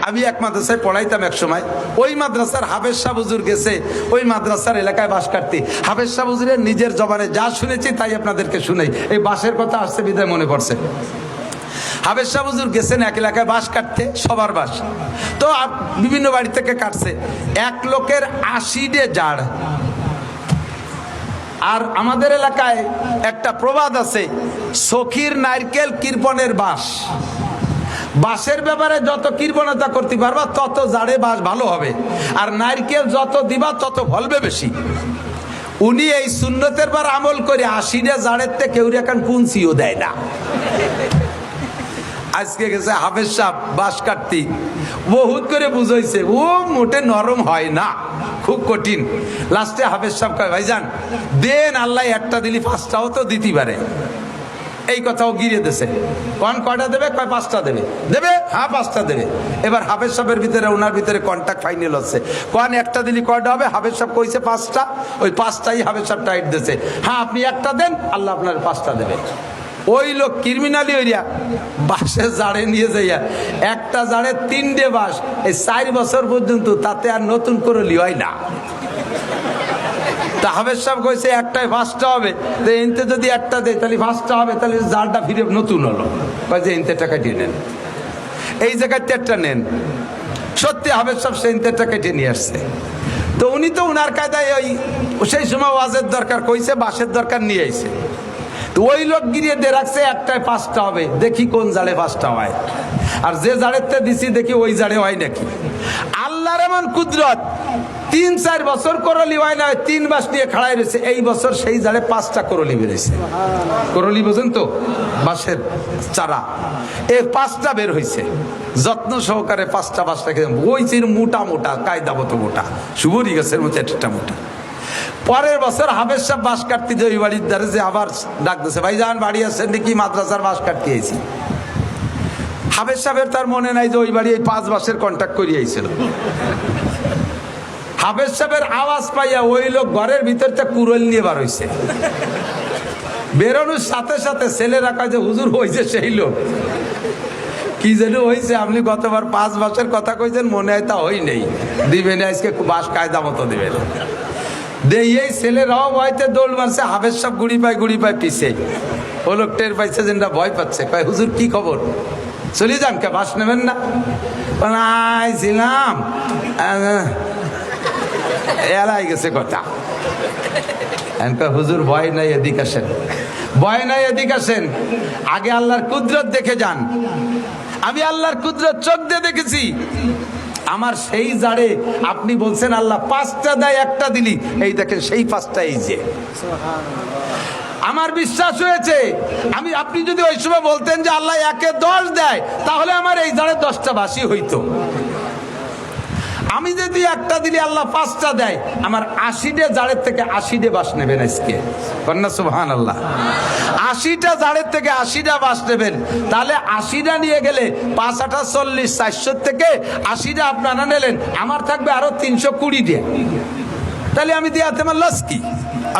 আমি এক মাদ্রাসায় পড়াইতাম এক সময়। ওই মাদ্রাসার হাফেজ সাহেব হুজুর গেছে ওই মাদ্রাসার এলাকায় বাস কাটতে। হাফেজ সাহেব হুজুরের নিজের জবানে যা শুনেছি তাই আপনাদেরকে শুনাই। এই বাসের কথা আসছে বিদায় মনে পড়ছে। হাফেজ সাহেব হুজুর গেছেন এক এলাকায় বাস কাটতে, সবার বাস তো বিভিন্ন বাড়ি থেকে কাটছে। এক লোকের 80 জাড়। আর আমাদের এলাকায় একটা প্রবাদ আছে, সখীর নারকেল কৃপণের বাস। বাঁশের ব্যাপারে যত কৃপণতা করতে পারবা তত জাড়ে বাঁশ ভালো হবে, আর নারকেল যত দিবা তত ফলবে বেশি। উনি এই সুন্নতের বার আমল করে 80 জাড়ের থেকে কেউ এখন পুঞ্চিও দেয় না। আজকে গেছে হাফেজ সাহেব বাঁশ কাটতি, বহুত করে বুঝাইছে, ও মোটে নরম হয় না, খুব কঠিন। লাস্টে হাফেজ সাহেব কয়, ভাইজান দেন, আল্লাহ একটা দিলি 5টাও তো দিতে পারে। এই কথাও গিরে দিছে। কয়টা দেবে? কয় 5টা দেবে। দেবে? হ্যাঁ 5টা দেবে। এবার হাফেজ সাহেবের ভিতরে ওনার ভিতরে কন্ট্যাক্ট ফাইনাল হচ্ছে। একটা দিলি কয়টা হবে? হাফেজ সাহেব কইছে 5টা। ওই 5টাই হাফেজ সাহেব টাইট দিছে। হ্যাঁ আপনি একটা দেন, আল্লাহ আপনার 5টা দেবে। ওই লোক ক্রিমিনালি হইয়া বাসে জাড়ে নিয়ে যাইয়া একটা জাড়ে 3টে বাস, এই 4 বছর পর্যন্ত তাতে আর নতুন করে লিওয়াই না। তা হাফেজ সাহেব কইছে একটাই 5টা হবে, তো এনতে যদি একটা দেয় তাহলে 5টা হবে, তাহলে জালটা ফিরে নতুন হলো। কয়েছে এনতে টাকা দিয়ে নেন, এই জায়গায় 3টা নেন। সত্যি হাফেজ সাহেব সেই 3টা কেটে নিয়ে আসছে। তো উনি তো উনার কায়দায় ওই সেই সময় ওয়াজের দরকার কইছে, বাসের দরকার নিয়ে আইছে। তো ওই লোক গিরিয়ে দিয়ে রাখছে একটাই 5টা হবে, দেখি কোন জালে 5টা হয়। আর যে জাড়েতে দিছি দেখি ওই জাড়ে হয় নাকি। আল্লাহর এমন কুদরত, 3-4 বছর করলি হয় না, 3 মাস নিয়ে খাড়াই রয়েছে। এই বছর সেই জাড়ে 5টা করলি বেরোইছে। করলি বোঝেন তো, বাঁশের চারা, এর 5টা বের হয়েছে। যত্ন সহকারে 5টা খেয়ে বইছে, মোটা মোটা কায়দাবত মোটা, শুভরি গাছের মতো একটা মোটা। পরের বছর হাফেজ সাহেব বাঁশ কাটতে যে ওই বাড়ির ধারে যে আবার ডাক দিছে, ভাইজান বাড়ি আসছেন নাকি? মাদ্রাসার বাঁশ কাটতে আইছি। হাফেজ সাহেবের তার মনে নাই যে ওই বাড়ি এই 5 মাসের কন্ট্যাক্ট করিয়ে আইছিল। হাফেজ সাহেবের আওয়াজ পাইয়া ওই লোক ঘরের ভিতরটা কুড়াল নিয়ে বার হইছে। বেরোনোর সাথে সাথে ছেলেরা কয় যে হুজুর হয়েছে সেই লোক। কি যেন হয়েছে, আপনি গতবার 5 মাসের কথা কইছেন, মনে হয় তা হই নেই, দিবেন আজকে বাঁশ কায়দা মতো দিবেন। এই ছেলেরাও ভয়তে দৌড় মারছে, হাফেজ সাহেব গুড়ি পায় পিছে। ও লোক টের পাইছে যে ভয় পাচ্ছে, কয় হুজুর কি খবর, চলে যান কে, বাস নেবেন না? আইছিলাম এলাই গেছে কথা। হুজুর ভয় নাই, এদিক আসেন, ভয় নাই এদিক আসেন, আগে আল্লাহর কুদরত দেখে যান। আমি আল্লাহর কুদরত চোখ দিয়ে দেখেছি। আমার সেই জাড়ে আপনি বলছেন আল্লাহ 5টা দেয়, একটা দিলি, এই দেখেন সেই 5টা এই যে। আমার বিশ্বাস হয়েছে, আপনি যদি ওই সময় বলতেন যে আল্লাহ 1-এ 10 দেয়, তাহলে আমার এই জাড়ে 10টা বাসি হইতো। আমি যদি একটা দিলি আল্লাহ 5টা দেয়, আমার 80 জাড়ের থেকে 80 বাস নেবেন আজকে, কন্যা সুবহানাল্লাহ। 80টা জাড়ের থেকে 80টা বাস নেবেন, তাহলে 80টা নিয়ে গেলে 5-8 40, 400 থেকে 80টা আপনারা নিলেন, আমার থাকবে আরো 320 তাহলে আমি দিয়ে আমার লস কি?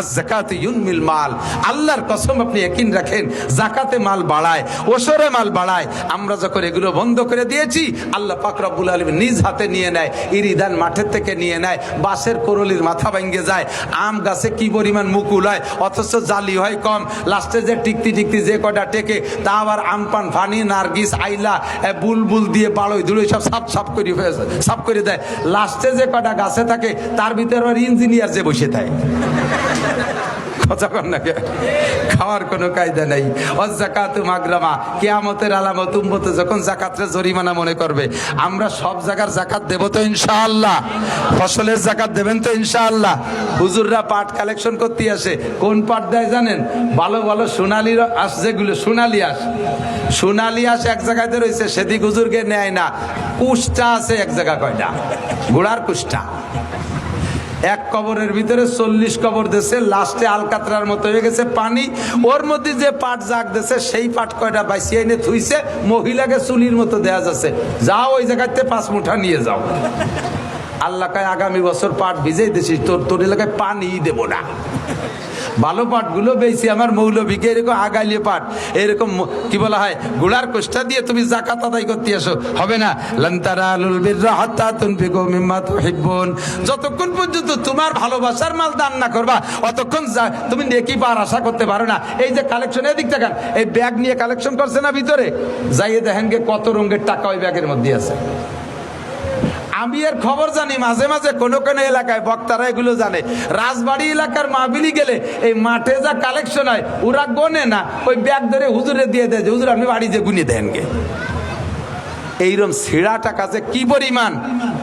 আয-যাকাতু ইউনমিল মাল। আল্লাহর কসম, আপনি ইয়াকিন রাখেন, যাকাতে মাল বাড়ায়, ওশরে মাল বাড়ায়। আমরা যখন এগুলো বন্ধ করে দিয়েছি, আল্লাহ পাক রব্বুল আলামিন নিজ হাতে নিয়ে নেয়, ইরিদান মাঠের থেকে নিয়ে নেয়, বাঁশের করলির মাথা ভেঙে যায়, আম গাছে কি পরিমাণ মুকুল হয়, অথচ জালি হয় কম। লাস্টে যে টিকতে যে কটা টেকে, তা আবার আমপান, ফানি, নার্গিস, আইলা, বুলবুল দিয়ে বাড়ই ধুলোই সব সাফ করে দেয়। লাস্টে যে কটা গাছে থাকে, তার ভিতরে আবার ইঞ্জিনিয়ার যে বসে থাকে। খাওয়ার কোনো কায়দা নাই। অয-যাকাতু মাগরামা, কিয়ামতের আলামত। উম্মতে যখন যাকাতরে জরিমানা মনে করবে। আমরা সব জায়গার যাকাত দেব তো ইনশাআল্লাহ? ফসলের যাকাত দেবেন তো ইনশাআল্লাহ? হুজুররা পাট কালেকশন করতে আসে, কোন পাট দেয় জানেন? ভালো ভালো সোনালি আঁশ, যেগুলো সোনালি আঁশ এক জায়গাতে রয়েছে, সেদিক হুজুরকে নেয় না। কুষ্টা আছে এক জায়গা, কয়টা গোড়ার কুষ্টা। এক কবরের ভিতরে 40 কবর দেশে, লাস্টে আলকাতরার মতো হয়ে গেছে পানি। ওর মধ্যে যে পাট জাগ দেশে, সেই পাট কয়টা বাইসিয়ে এনে থুইছে, মহিলাকে চুলির মতো দেয়া যাচ্ছে, যাও ওই জায়গাতে 5 মুঠা নিয়ে যাও। আল্লাহ কয় আগামী বছর পাট ভিজেই দিছিস, তোর এলাকায় পানি দেব না। ভালো পাটগুলো বেশি আমার মৌলবীকে এরকম আগাইলে পাট এরকম কি বলা হয় গুড়ার কোষ্টা দিয়ে তুমি যাকাত আদায় করতে আসো, হবে না। লান তারালুল বিররা হাত্তা তুনফিকু মিম্মা তুহিব্বুন, যতক্ষণ পর্যন্ত তোমার ভালোবাসার মাল দান না করবা অতক্ষণ তুমি নেকি পাওয়ার আশা করতে পারো না। এই যে কালেকশন, এদিক দেখেন, এই ব্যাগ নিয়ে কালেকশন করছে না ভিতরে, যাইয়ে দেখেন গে কত রঙের টাকা ওই ব্যাগের মধ্যে আছে। আমি এর খবর জানি, মাঝে মাঝে কোনো কোনো এলাকায় বক্তারা এগুলো জানে। রাজবাড়ি এলাকার মাহফিলি গেলে এই মাঠে যা কালেকশন হয় ওরা গোনে না, ওই ব্যাগ ধরে হুজুরে দিয়ে দেয় যে হুজুর আপনি বাড়ি যে গুনে দেন গে। এইরকম ছিঁড়া টাকা যে কি পরিমাণ,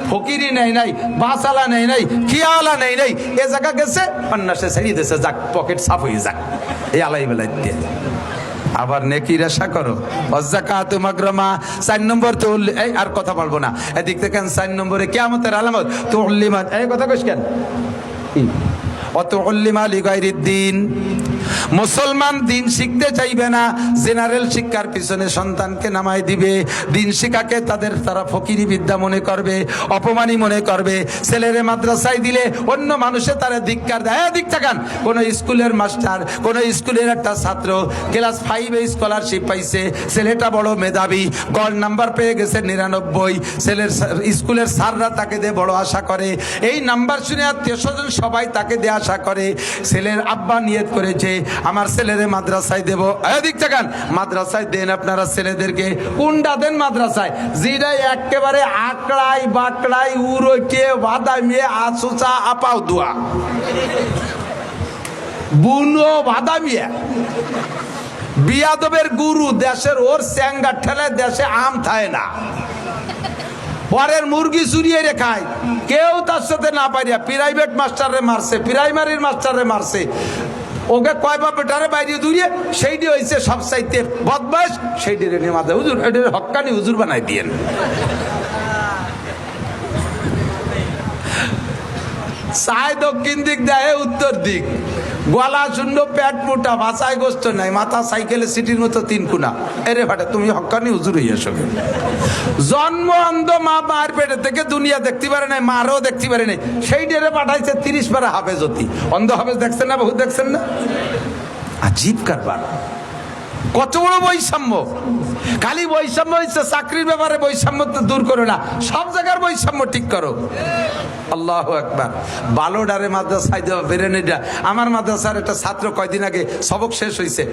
ফকিরি নেই নাই, বাসালা নেই নাই, খিয়ালা নেই নাই, এ জায়গা গেছে অন্যাসে ছেড়িয়ে দিয়েছে, যাক পকেট সাফ হয়ে যাক এই আলাই বেলায় দিয়ে। আবার নেকির আশা করো। ওয়াযাকাতু মাগরামা 4 নম্বর তো এই আর কথা বলবো না, এদিক থেকে 4 নম্বরে কিয়ামতের আলামত তুল্লিমা, এই কথা কইস কেন অতুল্লিমা লিগাইরিদ্দিন। মুসলমান দিন শিখতে চাইবে না, জেনারেল শিক্ষার পিছনে সন্তানকে নামাই দিবে। দিন শিক্ষাকে তারা ফকিরি বিদ্যা মনে করবে, অপমানী মনে করবে। ছেলেরে মাদ্রাসায় দিলে অন্য মানুষে তারা ধিক্কার দেয়। দিক থাকান কোন স্কুলের মাস্টার, কোন স্কুলের একটা ছাত্র ক্লাস 5-এ স্কলারশিপ পাইছে, ছেলেটা বড় মেধাবী, গড় নাম্বার পেয়ে গেছে 99। ছেলের স্কুলের স্যাররা তাকে দিয়ে বড় আশা করে, এই নাম্বার শুনে আত্মীয় স্বজন সবাই তাকে দিয়ে আশা করে। ছেলের আব্বা নিয়ত করেছে আমার ছেলেরে মাদ্রাসায় দেব। এদিক থাকান মাদ্রাসায় দেন আপনারা ছেলেদেরকে, কোনটা দেন মাদ্রাসায় যেটা একেবারে আকড়াই বাকড়াই উড়োকে বাদামিয়ে আসুচা আপাও দোয়া বুনো বাদামিয়া বিয়াদবের গুরু দেশের ওর স্যাঙ্গা ঠেলে দেশে আম থায় না, পরের মুরগি চুরিয়ে রেখায়, কেউ তার সাথে না পারিয়া প্রাইভেট মাস্টারে মারছে, প্রাইমারির মাস্টারে মারছে, ওকে কয় বা বেটারে বাইরে দূরিয়ে সেইটি হয়েছে সব চাইতে বদমাস, সেইটি রে মাথা হুজুর এটির হক্কানি হুজুর বানাই দিয়েন। চায় দক্ষিণ দিক দেয় উত্তর দিক, গলা শূন্য পেট মোটা, বাসায় গোস্ত নাই, মাথা সাইকেলে সিটির মতো 3 কোনা। এরে ফাটে তুমি হক্কানি হুজুর হইয়াছো। জন্ম অন্ধ মা মার পেটে থেকে দুনিয়া দেখতে পারে নাই, মারও দেখতে পারে নাই, সেই ডেরে পাঠাইছে 30 পারা হাফেজতি। অন্ধ হাফেজ দেখছেন না, বহুত দেখছেন না, আজীব কারবার। কত বড় বৈষম্য, খালি বৈষম্য হচ্ছে চাকরির ব্যাপারে বৈষম্য তো দূর করো না, সব জায়গার বৈষম্য ঠিক করো। আল্লাহু আকবার। বালোডারে মাদ্রাসায় দেওয়া বেরেনিটা, আমার মাদ্রাসার একটা ছাত্র কয়দিন আগে সবক শেষ হয়েছে,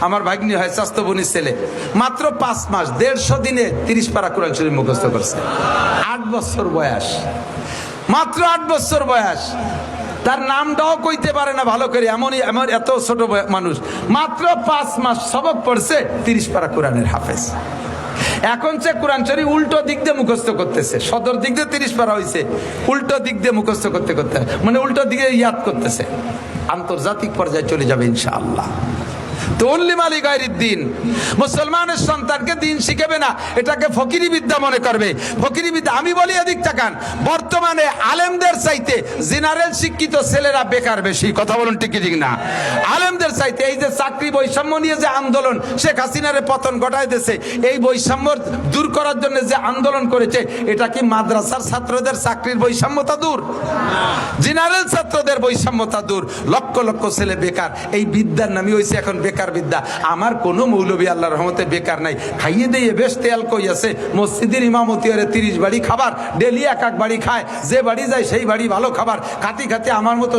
আমার ভাগ্নি হয় স্বাস্থ্য বোনের ছেলে, মাত্র 5 মাস 150 দিনে 30 পারা কোরআন শরীফ মুখস্থ করছে। 8 বছর বয়স, মাত্র 8 বছর বয়স, তার নামটাও কইতে পারে না ভালো করে, এমনই এমন এত ছোট মানুষ, মাত্র 5 মাস সবক পড়ছে, 30 পারা কোরআনের হাফেজ। এখন সে কোরআন শরীফ উল্টো দিক দিয়ে মুখস্থ করতেছে, সদর দিক দিয়ে 30 পারা হয়েছে, উল্টো দিক দিয়ে মুখস্থ করতে করতে মানে উল্টো দিকে ইয়াদ করতেছে, আন্তর্জাতিক পর্যায়ে চলে যাবে ইনশাআল্লাহ। মুসলমানের সন্তানকে দিন শিখাবে না, এটাকে ফকিরি বিদ্যা মনে করবে। ফকিরি বিদ্যা আমি বলি এদিক তাকান, বর্তমানে আলেমদের চাইতে জেনারেল শিক্ষিত ছেলেরা বেকার বেশি। কথা বলুন ঠিক ঠিক না? আলেমদের চাইতে এই যে চাকরি বৈষম্য নিয়ে যে আন্দোলন শেখ হাসিনারে পতন ঘটায় দিয়েছে, এই বৈষম্য দূর করার জন্য যে আন্দোলন করেছে, এটা কি মাদ্রাসার ছাত্রদের চাকরির বৈষম্যতা দূর? জেনারেল ছাত্রদের বৈষম্যতা দূর। লক্ষ লক্ষ ছেলে বেকার, এই বিদ্যার নামই হয়েছে এখন বেকার বিদ্যা। আমার কোন মৌলবী আল্লাহর রহমতে বেকার নাই, খাইয়ে দিয়ে বেশ তেল কই আছে, মসজিদের ইমামতি 30 বাড়ি খাবার, ডেলি 1 বাড়ি খায়, যে বাড়ি যায় সেই বাড়ি ভালো খাবার, খাতি খাতি আমার মতো